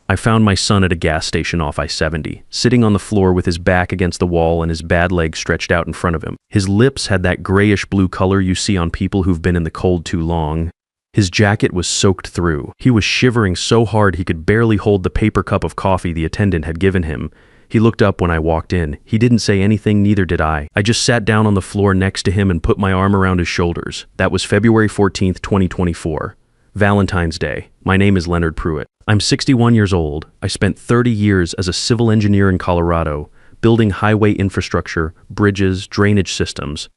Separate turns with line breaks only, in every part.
I found my son at a gas station off I-70, sitting on the floor with his back against the wall and his bad leg stretched out in front of him. His lips had that grayish-blue color you see on people who've been in the cold too long. His jacket was soaked through. He was shivering so hard he could barely hold the paper cup of coffee the attendant had given him. He looked up when I walked in. He didn't say anything, neither did I. I just sat down on the floor next to him and put my arm around his shoulders. That was February 14th, 2024. Valentine's Day. My name is Leonard Pruitt. I'm 61 years old. I spent 30 years as a civil engineer in Colorado, building highway infrastructure, bridges, drainage systems.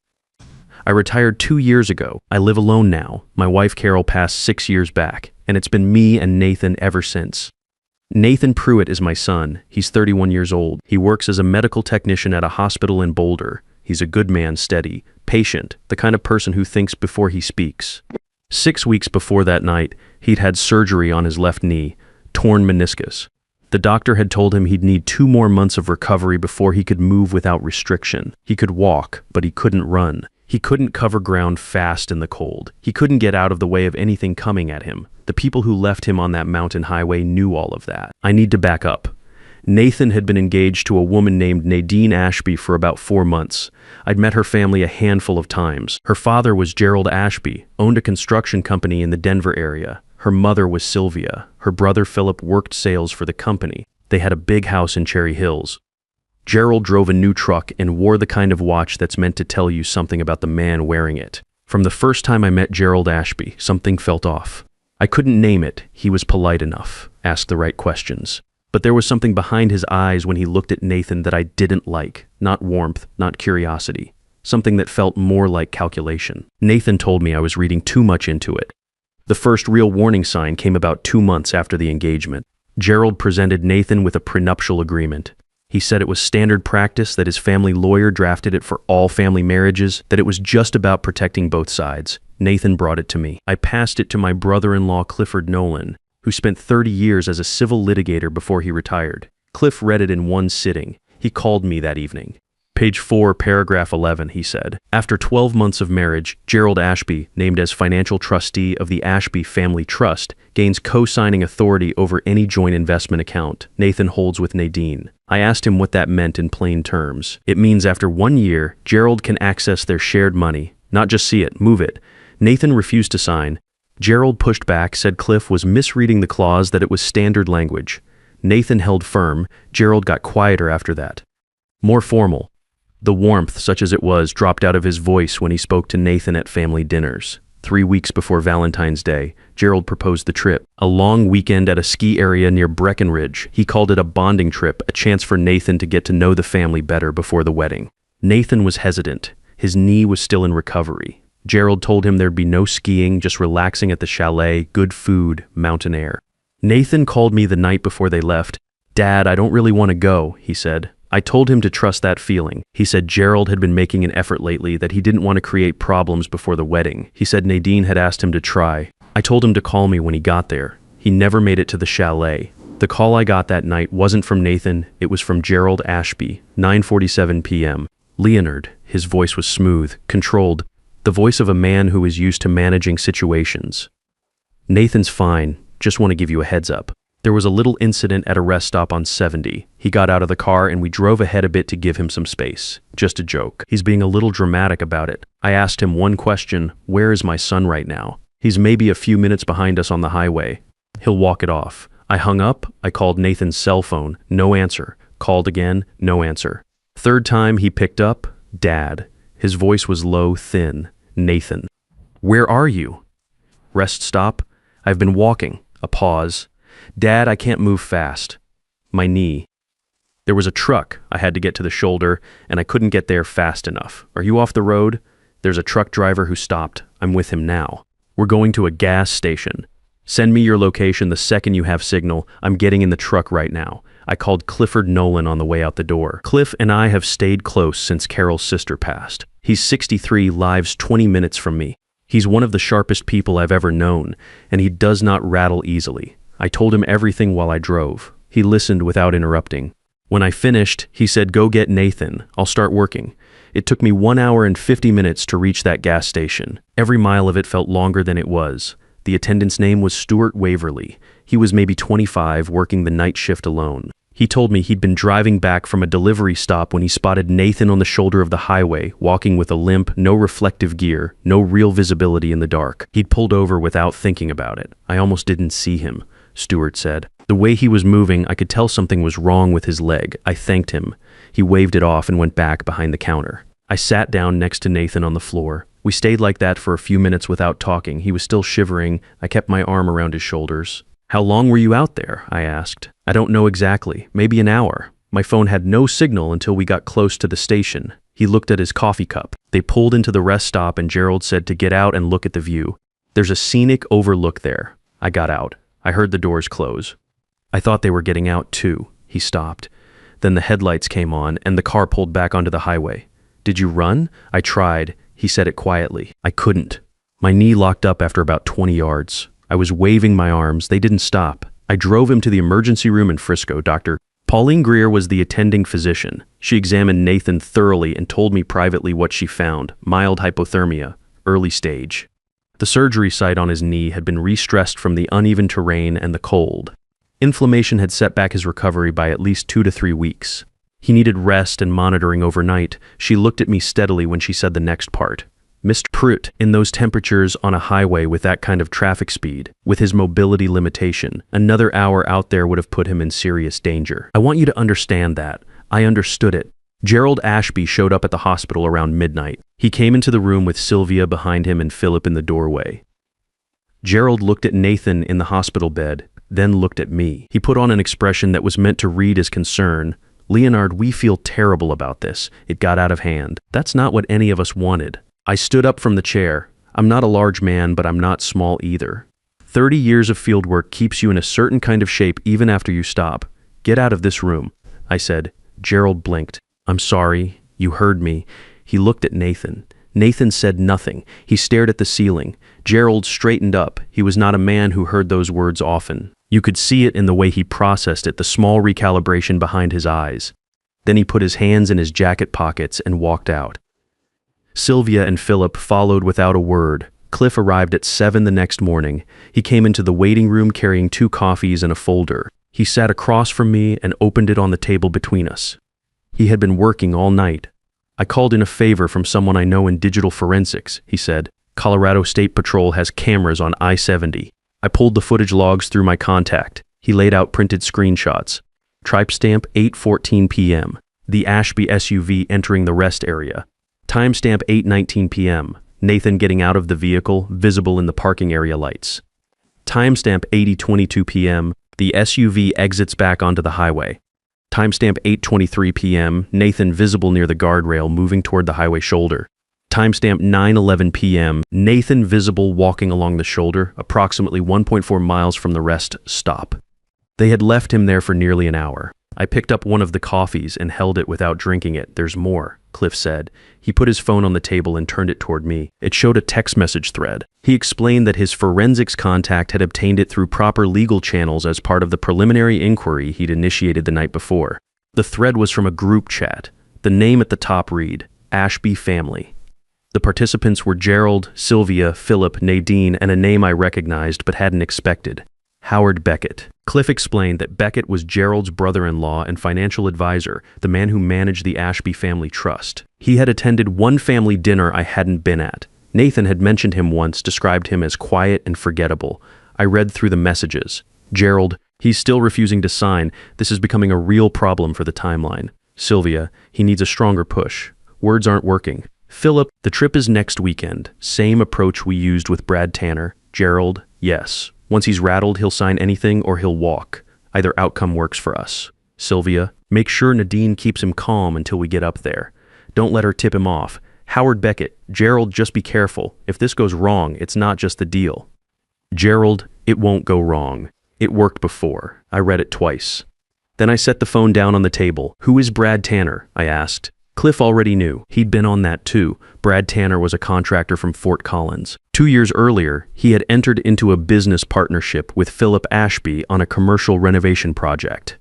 I retired 2 years ago. I live alone now. My wife Carol passed 6 years back, and it's been me and Nathan ever since. Nathan Pruitt is my son. He's 31 years old. He works as a medical technician at a hospital in Boulder. He's a good man, steady, patient, the kind of person who thinks before he speaks. 6 weeks before that night, he'd had surgery on his left knee, torn meniscus. The doctor had told him he'd need 2 more months of recovery before he could move without restriction. He could walk, but he couldn't run. He couldn't cover ground fast in the cold. He couldn't get out of the way of anything coming at him. The people who left him on that mountain highway knew all of that. I need to back up. Nathan had been engaged to a woman named Nadine Ashby for about 4 months. I'd met her family a handful of times. Her father was Gerald Ashby, owned a construction company in the Denver area. Her mother was Sylvia. Her brother Philip worked sales for the company. They had a big house in Cherry Hills. Gerald drove a new truck and wore the kind of watch that's meant to tell you something about the man wearing it. From the first time I met Gerald Ashby, something felt off. I couldn't name it. He was polite enough, asked the right questions. But there was something behind his eyes when he looked at Nathan that I didn't like. Not warmth, not curiosity. Something that felt more like calculation. Nathan told me I was reading too much into it. The first real warning sign came about 2 months after the engagement. Gerald presented Nathan with a prenuptial agreement. He said it was standard practice, that his family lawyer drafted it for all family marriages, that it was just about protecting both sides. Nathan brought it to me. I passed it to my brother-in-law Clifford Nolan, who spent 30 years as a civil litigator before he retired. Cliff read it in one sitting. He called me that evening. Page 4, paragraph 11, he said. After 12 months of marriage, Gerald Ashby, named as financial trustee of the Ashby Family Trust, gains co-signing authority over any joint investment account Nathan holds with Nadine. I asked him what that meant in plain terms. It means after 1 year, Gerald can access their shared money, not just see it, move it. Nathan refused to sign. Gerald pushed back, said Cliff was misreading the clause, that it was standard language. Nathan held firm. Gerald got quieter after that. More formal. The warmth, such as it was, dropped out of his voice when he spoke to Nathan at family dinners. 3 weeks before Valentine's Day, Gerald proposed the trip. A long weekend at a ski area near Breckenridge. He called it a bonding trip, a chance for Nathan to get to know the family better before the wedding. Nathan was hesitant. His knee was still in recovery. Gerald told him there'd be no skiing, just relaxing at the chalet, good food, mountain air. Nathan called me the night before they left. "Dad, I don't really want to go," he said. I told him to trust that feeling. He said Gerald had been making an effort lately, that he didn't want to create problems before the wedding. He said Nadine had asked him to try. I told him to call me when he got there. He never made it to the chalet. The call I got that night wasn't from Nathan, it was from Gerald Ashby, 9:47 p.m. Leonard, his voice was smooth, controlled, the voice of a man who is used to managing situations. "Nathan's fine, just want to give you a heads up. There was a little incident at a rest stop on 70. He got out of the car and we drove ahead a bit to give him some space. Just a joke. He's being a little dramatic about it. I asked him one question, where is my son right now? He's maybe a few minutes behind us on the highway. He'll walk it off." I hung up. I called Nathan's cell phone. No answer. Called again. No answer. Third time he picked up. "Dad." His voice was low, thin. "Nathan." "Where are you?" "Rest stop. I've been walking." A pause. "Dad, I can't move fast. My knee." "There was a truck. I had to get to the shoulder, and I couldn't get there fast enough. Are you off the road?" "There's a truck driver who stopped. I'm with him now." "We're going to a gas station. Send me your location the second you have signal. I'm getting in the truck right now." I called Clifford Nolan on the way out the door. Cliff and I have stayed close since Carol's sister passed. He's 63, lives 20 minutes from me. He's one of the sharpest people I've ever known, and he does not rattle easily. I told him everything while I drove. He listened without interrupting. When I finished, he said, "Go get Nathan. I'll start working." It took me 1 hour and 50 minutes to reach that gas station. Every mile of it felt longer than it was. The attendant's name was Stuart Waverly. He was maybe 25, working the night shift alone. He told me he'd been driving back from a delivery stop when he spotted Nathan on the shoulder of the highway, walking with a limp, no reflective gear, no real visibility in the dark. He'd pulled over without thinking about it. I almost didn't see him, Stuart said. The way he was moving, I could tell something was wrong with his leg. I thanked him. He waved it off and went back behind the counter. I sat down next to Nathan on the floor. We stayed like that for a few minutes without talking. He was still shivering. I kept my arm around his shoulders. "How long were you out there?" I asked. "I don't know exactly. Maybe an hour. My phone had no signal until we got close to the station." He looked at his coffee cup. They pulled into the rest stop and Gerald said to get out and look at the view. "There's a scenic overlook there." I got out. I heard the doors close. "I thought they were getting out too." He stopped. Then the headlights came on and the car pulled back onto the highway. "Did you run?" I tried. He said it quietly. I couldn't. My knee locked up after about 20 yards. I was waving my arms. They didn't stop. I drove him to the emergency room in Frisco. Dr. Pauline Greer was the attending physician. She examined Nathan thoroughly and told me privately what she found: mild hypothermia, early stage. The surgery site on his knee had been re-stressed from the uneven terrain and the cold. Inflammation had set back his recovery by at least 2 to 3 weeks. He needed rest and monitoring overnight. She looked at me steadily when she said the next part. "Mr. Pruitt, in those temperatures on a highway with that kind of traffic speed, with his mobility limitation, another hour out there would have put him in serious danger. I want you to understand that." I understood it. Gerald Ashby showed up at the hospital around midnight. He came into the room with Sylvia behind him and Philip in the doorway. Gerald looked at Nathan in the hospital bed, then looked at me. He put on an expression that was meant to read as concern. "Leonard, we feel terrible about this. It got out of hand. That's not what any of us wanted." I stood up from the chair. I'm not a large man, but I'm not small either. 30 years of field work keeps you in a certain kind of shape even after you stop. "Get out of this room," I said. Gerald blinked. "I'm sorry. You heard me." He looked at Nathan. Nathan said nothing. He stared at the ceiling. Gerald straightened up. He was not a man who heard those words often. You could see it in the way he processed it, the small recalibration behind his eyes. Then he put his hands in his jacket pockets and walked out. Sylvia and Philip followed without a word. Cliff arrived at 7 the next morning. He came into the waiting room carrying 2 coffees and a folder. He sat across from me and opened it on the table between us. He had been working all night. "I called in a favor from someone I know in digital forensics," he said. "Colorado State Patrol has cameras on I-70. I pulled the footage logs through my contact." He laid out printed screenshots. Timestamp 8:14 p.m. The Ashby SUV entering the rest area. Timestamp 8:19 p.m. Nathan getting out of the vehicle, visible in the parking area lights. Timestamp 8:22 p.m. The SUV exits back onto the highway. Timestamp 8:23 p.m. Nathan visible near the guardrail moving toward the highway shoulder. Timestamp 9:11 p.m. Nathan visible walking along the shoulder, approximately 1.4 miles from the rest stop. They had left him there for nearly an hour. I picked up one of the coffees and held it without drinking it. "There's more," Cliff said. He put his phone on the table and turned it toward me. It showed a text message thread. He explained that his forensics contact had obtained it through proper legal channels as part of the preliminary inquiry he'd initiated the night before. The thread was from a group chat. The name at the top read, Ashby Family. The participants were Gerald, Sylvia, Philip, Nadine, and a name I recognized but hadn't expected. Howard Beckett. Cliff explained that Beckett was Gerald's brother-in-law and financial advisor, the man who managed the Ashby Family Trust. He had attended one family dinner I hadn't been at. Nathan had mentioned him once, described him as quiet and forgettable. I read through the messages. Gerald, "He's still refusing to sign. This is becoming a real problem for the timeline." Sylvia, "He needs a stronger push. Words aren't working." Philip, "The trip is next weekend. Same approach we used with Brad Tanner." Gerald, "Yes. Once he's rattled, he'll sign anything or he'll walk. Either outcome works for us." Sylvia, "Make sure Nadine keeps him calm until we get up there. Don't let her tip him off." Howard Beckett, "Gerald, just be careful. If this goes wrong, it's not just the deal." Gerald, "It won't go wrong. It worked before." I read it twice. Then I set the phone down on the table. "Who is Brad Tanner?" I asked. Cliff already knew. He'd been on that too. Brad Tanner was a contractor from Fort Collins. 2 years earlier, he had entered into a business partnership with Philip Ashby on a commercial renovation project.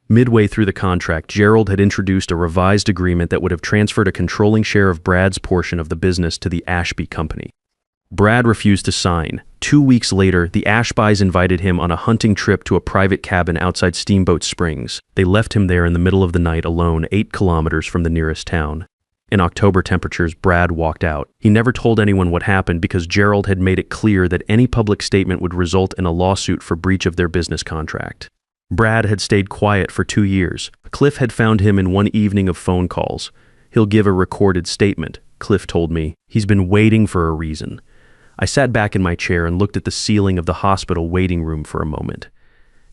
Midway through the contract, Gerald had introduced a revised agreement that would have transferred a controlling share of Brad's portion of the business to the Ashby Company. Brad refused to sign. 2 weeks later, the Ashbys invited him on a hunting trip to a private cabin outside Steamboat Springs. They left him there in the middle of the night alone, 8 kilometers from the nearest town. In October temperatures, Brad walked out. He never told anyone what happened because Gerald had made it clear that any public statement would result in a lawsuit for breach of their business contract. Brad had stayed quiet for 2 years. Cliff had found him in one evening of phone calls. He'll give a recorded statement, Cliff told me. He's been waiting for a reason. I sat back in my chair and looked at the ceiling of the hospital waiting room for a moment.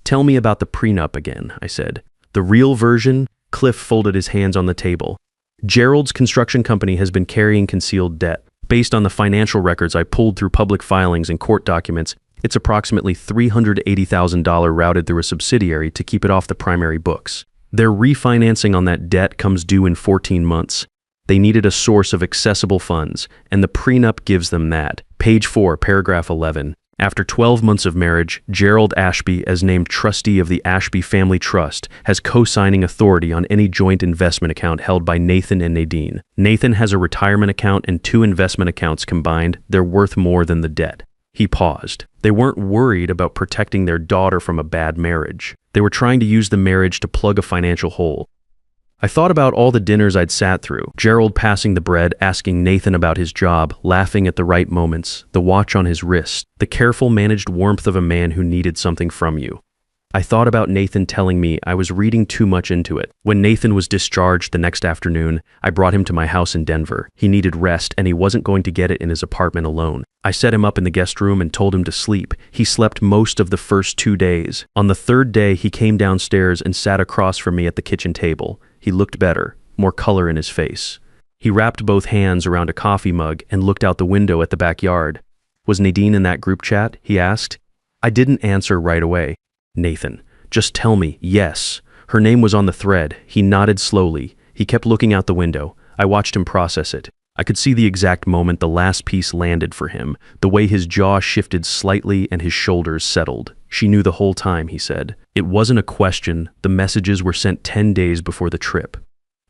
Tell me about the prenup again, I said. The real version? Cliff folded his hands on the table. Gerald's construction company has been carrying concealed debt. Based on the financial records I pulled through public filings and court documents, it's approximately $380,000 routed through a subsidiary to keep it off the primary books. Their refinancing on that debt comes due in 14 months. They needed a source of accessible funds, and the prenup gives them that. Page 4, paragraph 11. After 12 months of marriage, Gerald Ashby, as named trustee of the Ashby Family Trust, has co-signing authority on any joint investment account held by Nathan and Nadine. Nathan has a retirement account and 2 investment accounts combined. They're worth more than the debt. He paused. They weren't worried about protecting their daughter from a bad marriage. They were trying to use the marriage to plug a financial hole. I thought about all the dinners I'd sat through, Gerald passing the bread, asking Nathan about his job, laughing at the right moments, the watch on his wrist, the careful managed warmth of a man who needed something from you. I thought about Nathan telling me I was reading too much into it. When Nathan was discharged the next afternoon, I brought him to my house in Denver. He needed rest, and he wasn't going to get it in his apartment alone. I set him up in the guest room and told him to sleep. He slept most of the first 2 days. On the 3rd day, he came downstairs and sat across from me at the kitchen table. He looked better, more color in his face. He wrapped both hands around a coffee mug and looked out the window at the backyard. Was Nadine in that group chat? He asked. I didn't answer right away. Nathan, just tell me, yes. Her name was on the thread. He nodded slowly. He kept looking out the window. I watched him process it. I could see the exact moment the last piece landed for him, the way his jaw shifted slightly and his shoulders settled. She knew the whole time, he said. It wasn't a question. The messages were sent 10 days before the trip.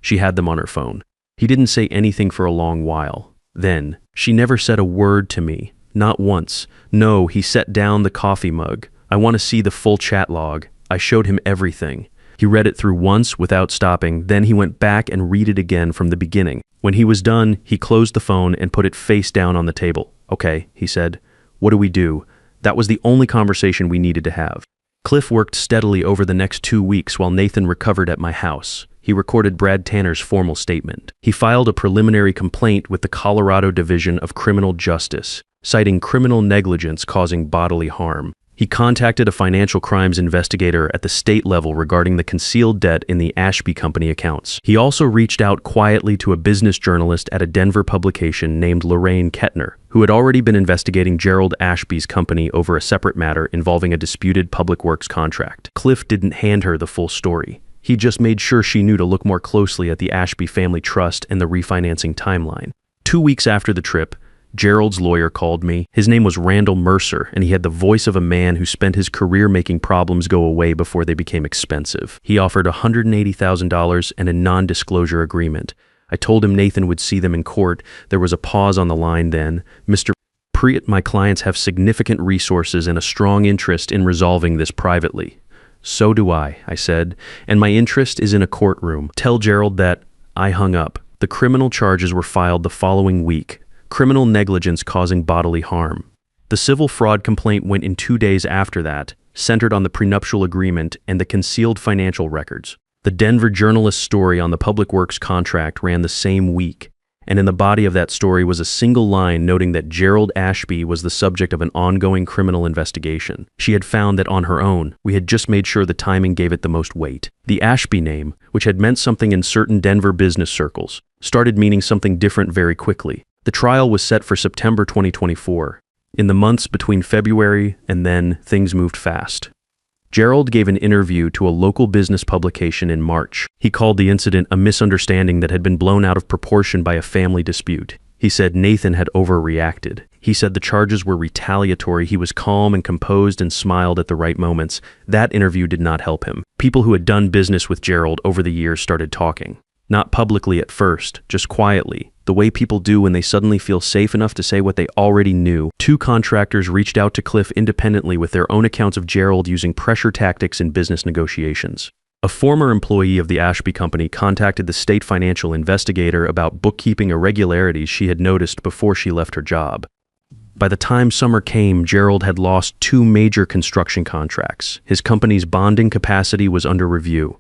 She had them on her phone. He didn't say anything for a long while. Then, she never said a word to me. Not once. No, he set down the coffee mug. I want to see the full chat log. I showed him everything. He read it through once without stopping, then he went back and read it again from the beginning. When he was done, he closed the phone and put it face down on the table. Okay, he said. What do we do? That was the only conversation we needed to have. Cliff worked steadily over the next 2 weeks while Nathan recovered at my house. He recorded Brad Tanner's formal statement. He filed a preliminary complaint with the Colorado Division of Criminal Justice, citing criminal negligence causing bodily harm. He contacted a financial crimes investigator at the state level regarding the concealed debt in the Ashby Company accounts. He also reached out quietly to a business journalist at a Denver publication named Lorraine Kettner, who had already been investigating Gerald Ashby's company over a separate matter involving a disputed public works contract. Cliff didn't hand her the full story. He just made sure she knew to look more closely at the Ashby Family Trust and the refinancing timeline. 2 weeks after the trip, Gerald's lawyer called me. His name was Randall Mercer, and he had the voice of a man who spent his career making problems go away before they became expensive. He offered $180,000 and a non-disclosure agreement. I told him Nathan would see them in court. There was a pause on the line then. Mr. Preet, my clients have significant resources and a strong interest in resolving this privately. So do I said, and my interest is in a courtroom. Tell Gerald that I hung up. The criminal charges were filed the following week. Criminal negligence causing bodily harm. The civil fraud complaint went in 2 days after that, centered on the prenuptial agreement and the concealed financial records. The Denver journalist's story on the public works contract ran the same week, and in the body of that story was a single line noting that Gerald Ashby was the subject of an ongoing criminal investigation. She had found that on her own, we had just made sure the timing gave it the most weight. The Ashby name, which had meant something in certain Denver business circles, started meaning something different very quickly. The trial was set for September 2024. In the months between February and then, things moved fast. Gerald gave an interview to a local business publication in March. He called the incident a misunderstanding that had been blown out of proportion by a family dispute. He said Nathan had overreacted. He said the charges were retaliatory. He was calm and composed and smiled at the right moments. That interview did not help him. People who had done business with Gerald over the years started talking. Not publicly at first, just quietly, the way people do when they suddenly feel safe enough to say what they already knew. Two contractors reached out to Cliff independently with their own accounts of Gerald using pressure tactics in business negotiations. A former employee of the Ashby Company contacted the state financial investigator about bookkeeping irregularities she had noticed before she left her job. By the time summer came, Gerald had lost 2 major construction contracts. His company's bonding capacity was under review.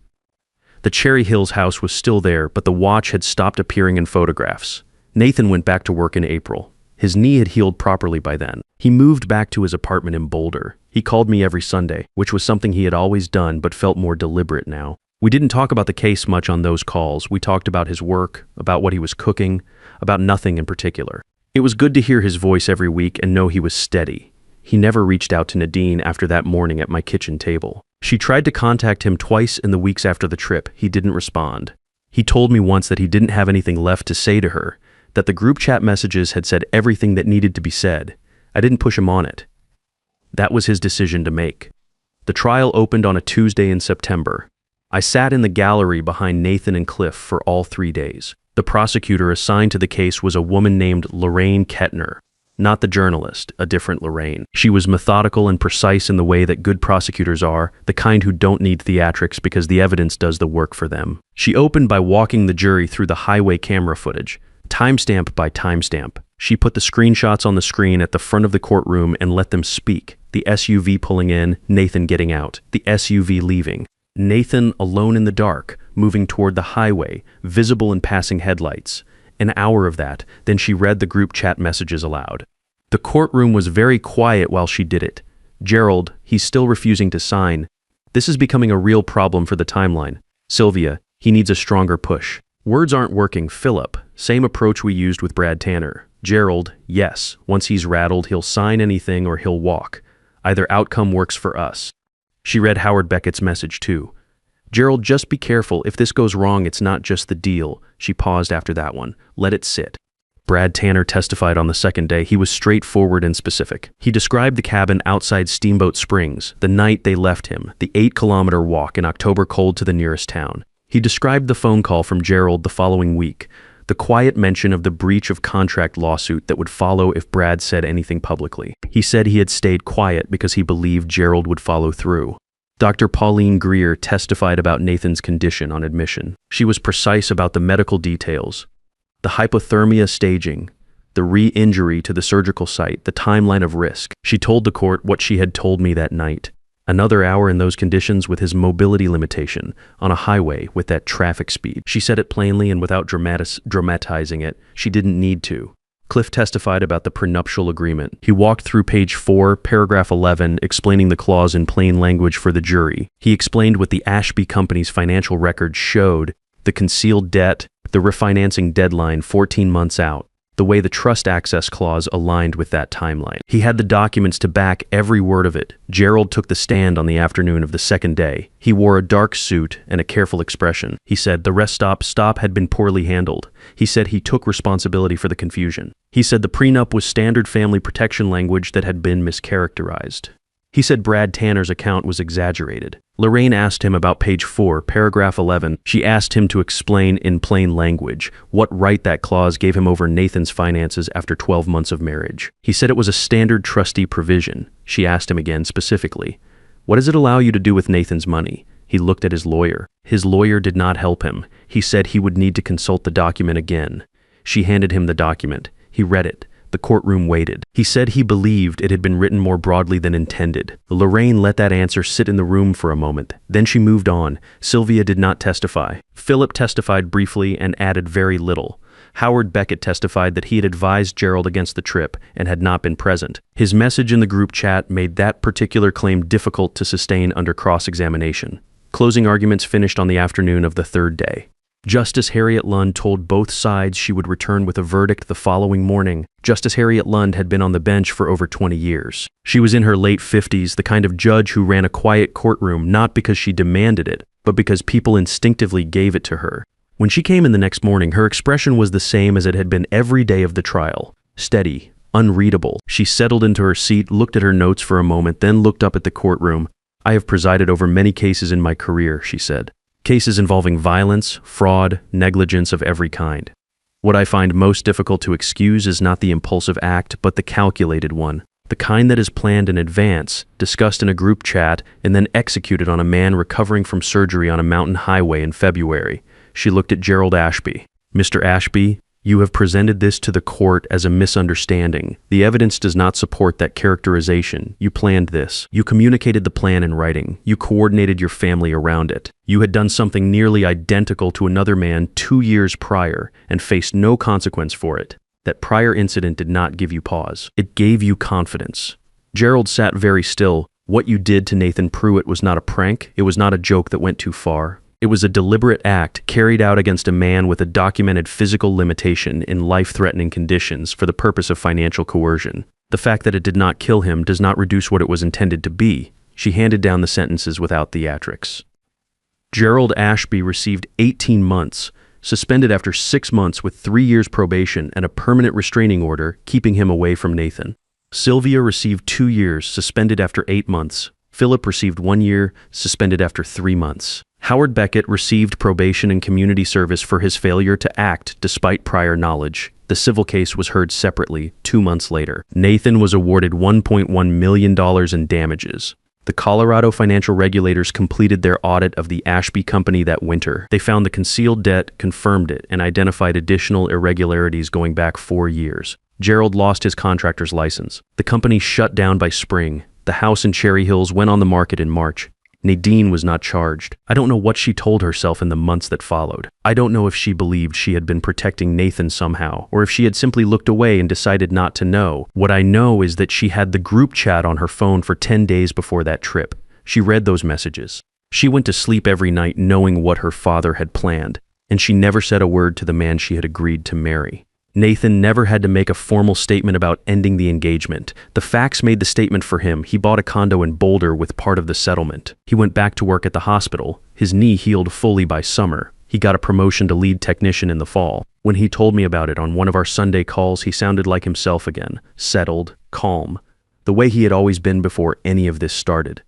The Cherry Hills house was still there, but the watch had stopped appearing in photographs. Nathan went back to work in April. His knee had healed properly by then. He moved back to his apartment in Boulder. He called me every Sunday, which was something he had always done but felt more deliberate now. We didn't talk about the case much on those calls. We talked about his work, about what he was cooking, about nothing in particular. It was good to hear his voice every week and know he was steady. He never reached out to Nadine after that morning at my kitchen table. She tried to contact him twice in the weeks after the trip. He didn't respond. He told me once that he didn't have anything left to say to her, that the group chat messages had said everything that needed to be said. I didn't push him on it. That was his decision to make. The trial opened on a Tuesday in September. I sat in the gallery behind Nathan and Cliff for all 3 days. The prosecutor assigned to the case was a woman named Lorraine Kettner. Not the journalist, a different Lorraine. She was methodical and precise in the way that good prosecutors are, the kind who don't need theatrics because the evidence does the work for them. She opened by walking the jury through the highway camera footage, timestamp by timestamp. She put the screenshots on the screen at the front of the courtroom and let them speak. The SUV pulling in, Nathan getting out, the SUV leaving. Nathan alone in the dark, moving toward the highway, visible in passing headlights. An hour of that, then she read the group chat messages aloud. The courtroom was very quiet while she did it. Gerald, he's still refusing to sign. This is becoming a real problem for the timeline. Sylvia, he needs a stronger push. Words aren't working. Philip, same approach we used with Brad Tanner. Gerald, yes, once he's rattled, he'll sign anything or he'll walk. Either outcome works for us. She read Howard Beckett's message too. Gerald, just be careful. If this goes wrong, it's not just the deal. She paused after that one. Let it sit. Brad Tanner testified on the second day. He was straightforward and specific. He described the cabin outside Steamboat Springs, the night they left him, the 8-kilometer walk in October cold to the nearest town. He described the phone call from Gerald the following week, the quiet mention of the breach of contract lawsuit that would follow if Brad said anything publicly. He said he had stayed quiet because he believed Gerald would follow through. Dr. Pauline Greer testified about Nathan's condition on admission. She was precise about the medical details, the hypothermia staging, the re-injury to the surgical site, the timeline of risk. She told the court what she had told me that night. Another hour in those conditions with his mobility limitation, on a highway with that traffic speed. She said it plainly and without dramatizing it. She didn't need to. Cliff testified about the prenuptial agreement. He walked through page 4, paragraph 11, explaining the clause in plain language for the jury. He explained what the Ashby Company's financial records showed, the concealed debt, the refinancing deadline 14 months out, the way the trust access clause aligned with that timeline. He had the documents to back every word of it. Gerald took the stand on the afternoon of the second day. He wore a dark suit and a careful expression. He said the rest stop had been poorly handled. He said he took responsibility for the confusion. He said the prenup was standard family protection language that had been mischaracterized. He said Brad Tanner's account was exaggerated. Lorraine asked him about page 4, paragraph 11. She asked him to explain in plain language what right that clause gave him over Nathan's finances after 12 months of marriage. He said it was a standard trustee provision. She asked him again specifically, what does it allow you to do with Nathan's money? He looked at his lawyer. His lawyer did not help him. He said he would need to consult the document again. She handed him the document. He read it. The courtroom waited. He said he believed it had been written more broadly than intended. Lorraine let that answer sit in the room for a moment. Then she moved on. Sylvia did not testify. Philip testified briefly and added very little. Howard Beckett testified that he had advised Gerald against the trip and had not been present. His message in the group chat made that particular claim difficult to sustain under cross-examination. Closing arguments finished on the afternoon of the third day. Justice Harriet Lund told both sides she would return with a verdict the following morning. Justice Harriet Lund had been on the bench for over 20 years. She was in her late 50s, the kind of judge who ran a quiet courtroom not because she demanded it, but because people instinctively gave it to her. When she came in the next morning, her expression was the same as it had been every day of the trial. Steady, unreadable. She settled into her seat, looked at her notes for a moment, then looked up at the courtroom. I have presided over many cases in my career, she said. Cases involving violence, fraud, negligence of every kind. What I find most difficult to excuse is not the impulsive act, but the calculated one. The kind that is planned in advance, discussed in a group chat, and then executed on a man recovering from surgery on a mountain highway in February. She looked at Gerald Ashby. Mr. Ashby, you have presented this to the court as a misunderstanding. The evidence does not support that characterization. You planned this. You communicated the plan in writing. You coordinated your family around it. You had done something nearly identical to another man 2 years prior and faced no consequence for it. That prior incident did not give you pause. It gave you confidence. Gerald sat very still. What you did to Nathan Pruitt was not a prank. It was not a joke that went too far. It was a deliberate act carried out against a man with a documented physical limitation in life-threatening conditions for the purpose of financial coercion. The fact that it did not kill him does not reduce what it was intended to be. She handed down the sentences without theatrics. Gerald Ashby received 18 months, suspended after 6 months with 3 years probation and a permanent restraining order keeping him away from Nathan. Sylvia received 2 years, suspended after 8 months. Philip received 1 year, suspended after 3 months. Howard Beckett received probation and community service for his failure to act despite prior knowledge. The civil case was heard separately 2 months later. Nathan was awarded $1.1 million in damages. The Colorado financial regulators completed their audit of the Ashby Company that winter. They found the concealed debt, confirmed it, and identified additional irregularities going back 4 years. Gerald lost his contractor's license. The company shut down by spring. The house in Cherry Hills went on the market in March. Nadine was not charged. I don't know what she told herself in the months that followed. I don't know if she believed she had been protecting Nathan somehow, or if she had simply looked away and decided not to know. What I know is that she had the group chat on her phone for 10 days before that trip. She read those messages. She went to sleep every night knowing what her father had planned, and she never said a word to the man she had agreed to marry. Nathan never had to make a formal statement about ending the engagement. The facts made the statement for him. He bought a condo in Boulder with part of the settlement. He went back to work at the hospital. His knee healed fully by summer. He got a promotion to lead technician in the fall. When he told me about it on one of our Sunday calls, he sounded like himself again, settled, calm, the way he had always been before any of this started.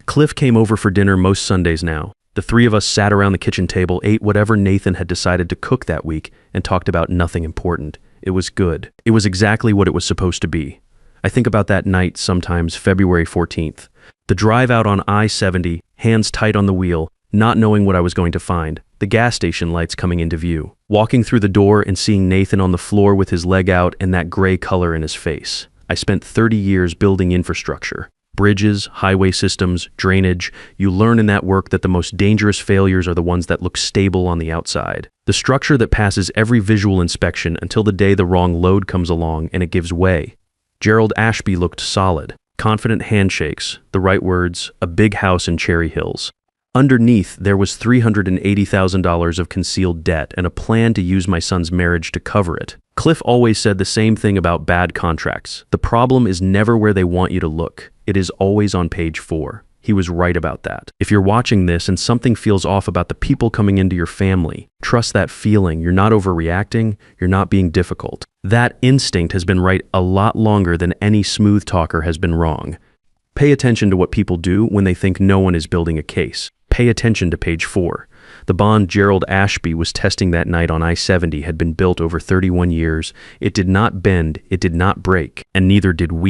Cliff came over for dinner most Sundays now. The three of us sat around the kitchen table, ate whatever Nathan had decided to cook that week, and talked about nothing important. It was good. It was exactly what it was supposed to be. I think about that night sometimes, February 14th. The drive out on I-70, hands tight on the wheel, not knowing what I was going to find. The gas station lights coming into view. Walking through the door and seeing Nathan on the floor with his leg out and that gray color in his face. I spent 30 years building infrastructure. Bridges, highway systems, drainage. You learn in that work that the most dangerous failures are the ones that look stable on the outside. The structure that passes every visual inspection until the day the wrong load comes along and it gives way. Gerald Ashby looked solid. Confident handshakes, the right words, a big house in Cherry Hills. Underneath, there was $380,000 of concealed debt and a plan to use my son's marriage to cover it. Cliff always said the same thing about bad contracts. The problem is never where they want you to look. It is always on page 4. He was right about that. If you're watching this and something feels off about the people coming into your family, trust that feeling. You're not overreacting. You're not being difficult. That instinct has been right a lot longer than any smooth talker has been wrong. Pay attention to what people do when they think no one is building a case. Pay attention to page 4. The bond Gerald Ashby was testing that night on I-70 had been built over 31 years. It did not bend, it did not break, and neither did we.